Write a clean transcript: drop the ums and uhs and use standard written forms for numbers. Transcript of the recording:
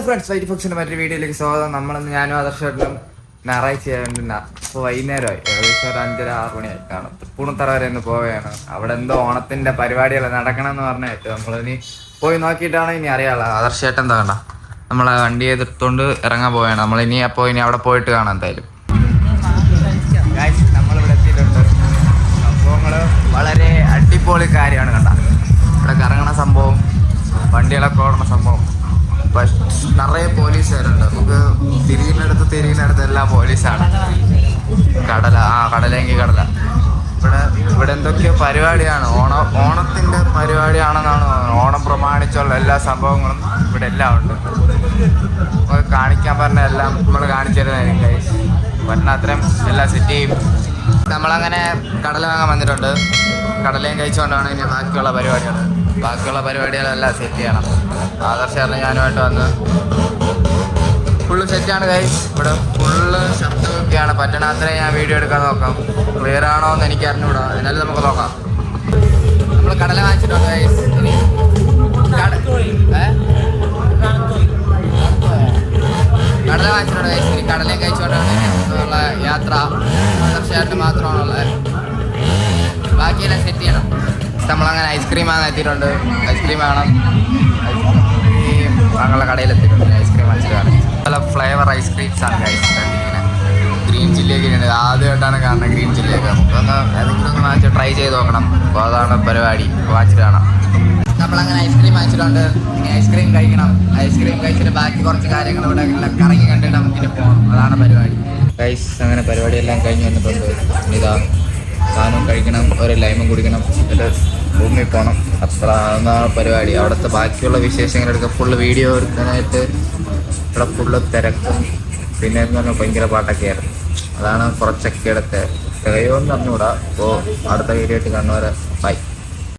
Friends, white ഫോക്സിന്റെ മറ്റൊരു വീഡിയോയിലേക്ക് സ്വാഗതം. നമ്മളിന്ന് ഞാനും ആദർശമായിട്ടും ഞായറാഴ്ച ആയതുകൊണ്ട് ഇപ്പോൾ വൈകുന്നേരമായി, ഏകദേശം ഒരു 5:30-6 മണിയായി കാണും. തൃപ്പൂണിത്തറ വരെ ഒന്ന് പോവുകയാണ്. അവിടെ എന്തോ ഓണത്തിന്റെ പരിപാടികൾ നടക്കണം എന്ന് പറഞ്ഞിട്ട് നമ്മളിനി പോയി നോക്കിയിട്ടാണ് ഇനി അറിയാനുള്ളത്. ആദർശമായിട്ട് എന്താ കണ്ട നമ്മളെ വണ്ടി എതിർത്തുകൊണ്ട് ഇറങ്ങാൻ പോവുകയാണ് നമ്മളിനി. അപ്പോൾ ഇനി അവിടെ പോയിട്ട് കാണാം എന്തായാലും. നമ്മളിവിടെ എത്തിയിട്ടുണ്ട്. സംഭവങ്ങൾ വളരെ അടിപൊളി കാര്യമാണ് കണ്ട. ഇവിടെ കറങ്ങണ സംഭവം, വണ്ടികളൊക്കെ ഓടണ സംഭവം, നിറയെ പോലീസുകാരുണ്ട്. നമുക്ക് തിരിയുന്നിടത്ത് എല്ലാം പോലീസാണ്. കടലെങ്കിൽ കടല. ഇവിടെ എന്തൊക്കെയോ പരിപാടിയാണ്, ഓണത്തിന്റെ പരിപാടിയാണെന്നാണ് തോന്നുന്നത്. ഓണം പ്രമാണിച്ചുള്ള എല്ലാ സംഭവങ്ങളും ഇവിടെ എല്ലാം ഉണ്ട്. നമുക്ക് കാണിക്കാൻ പറഞ്ഞ എല്ലാം നമ്മൾ കാണിച്ചു തരുന്നതായിരിക്കും. പറഞ്ഞ അത്രയും എല്ലാ സെറ്റ് ചെയ്യും. നമ്മളങ്ങനെ കടല വാങ്ങാൻ വന്നിട്ടുണ്ട്. കടലയും കഴിച്ചുകൊണ്ടാണ് ഇനി ബാക്കിയുള്ള പരിപാടികളെല്ലാം സെറ്റ് ചെയ്യണം. ആദർശമായിരുന്നു ഞാനുമായിട്ട് വന്ന് ഫുള്ള് സെറ്റാണ് ഗൈസ്. ഇവിടെ ഫുള്ള് ശബ്ദമൊക്കെയാണ്. പറ്റണാത്രയും ഞാൻ വീഡിയോ എടുക്കാൻ നോക്കാം. ക്ലിയർ ആണോ എന്ന് എനിക്ക് അറിഞ്ഞൂടാ, എന്നാലും നമുക്ക് നോക്കാം. നമ്മൾ കടല വാങ്ങിച്ചിട്ടുണ്ട് ഗൈസ്. കടല വാങ്ങിച്ചിട്ടുണ്ട് ഗൈസ്. ഇനി കടലയും കഴിച്ചുകൊണ്ടാണ് ഉള്ള യാത്ര. ആദർശമായിട്ട് മാത്രമാണുള്ളത്. ബാക്കിയെല്ലാം സെറ്റ് ചെയ്യണം. നമ്മളങ്ങനെ ഐസ്ക്രീം വാങ്ങാൻ എത്തിയിട്ടുണ്ട്. ഐസ്ക്രീം വേണം. ഞങ്ങളുടെ കടയിലെത്തിയിട്ടുണ്ട്. ഐസ്ക്രീം വാങ്ങിച്ചിട്ടാണ്. പല ഫ്ലേവർ ഐസ്ക്രീംസ് ആണ് കഴിച്ചിട്ടുണ്ട്. ഇങ്ങനെ ഗ്രീൻ ചില്ലിയൊക്കെ ഉണ്ട്. ആദ്യമായിട്ടാണ് കാണുന്നത് ഗ്രീൻ ചില്ലിയൊക്കെ. നമുക്കൊന്ന് ഏതെങ്കിലും ഒന്ന് വാങ്ങിച്ച് ട്രൈ ചെയ്ത് നോക്കണം. അപ്പോൾ അതാണ് പരിപാടി. വാങ്ങിച്ചിട്ട് കാണാം. നമ്മളങ്ങനെ ഐസ്ക്രീം വാങ്ങിച്ചിട്ടുണ്ട്. ഇനി ഐസ്ക്രീം കഴിക്കണം. ഐസ്ക്രീം കഴിച്ചിട്ട് ബാക്കി കുറച്ച് കാര്യങ്ങൾ ഇവിടെ കറങ്ങി കണ്ടിട്ട് നമുക്കിനി പോകണം. അതാണ് പരിപാടി ഗൈസ്. അങ്ങനെ പരിപാടിയെല്ലാം കഴിഞ്ഞ് വന്നിട്ടുണ്ട്. ഇതാ സാധനം കഴിക്കണം, ഒരു ലൈമും കുടിക്കണം, എന്നിട്ട് റൂമിൽ പോകണം. അത്ര അതാണ് പരിപാടി. അവിടുത്തെ ബാക്കിയുള്ള വിശേഷങ്ങളെടുക്കുക. ഫുള്ള് വീഡിയോ എടുക്കാനായിട്ട് ഇവിടെ ഫുള്ള് തിരക്കും. പിന്നെ എന്ന് പറഞ്ഞാൽ ഭയങ്കര പാട്ടൊക്കെയായിരുന്നു. അതാണ് കുറച്ചൊക്കെ എടുത്ത് തികയോന്ന് അറിഞ്ഞുകൂടാ. അപ്പോൾ അടുത്ത വീഡിയോ ആയിട്ട് കാണുന്നവരെ ബൈ.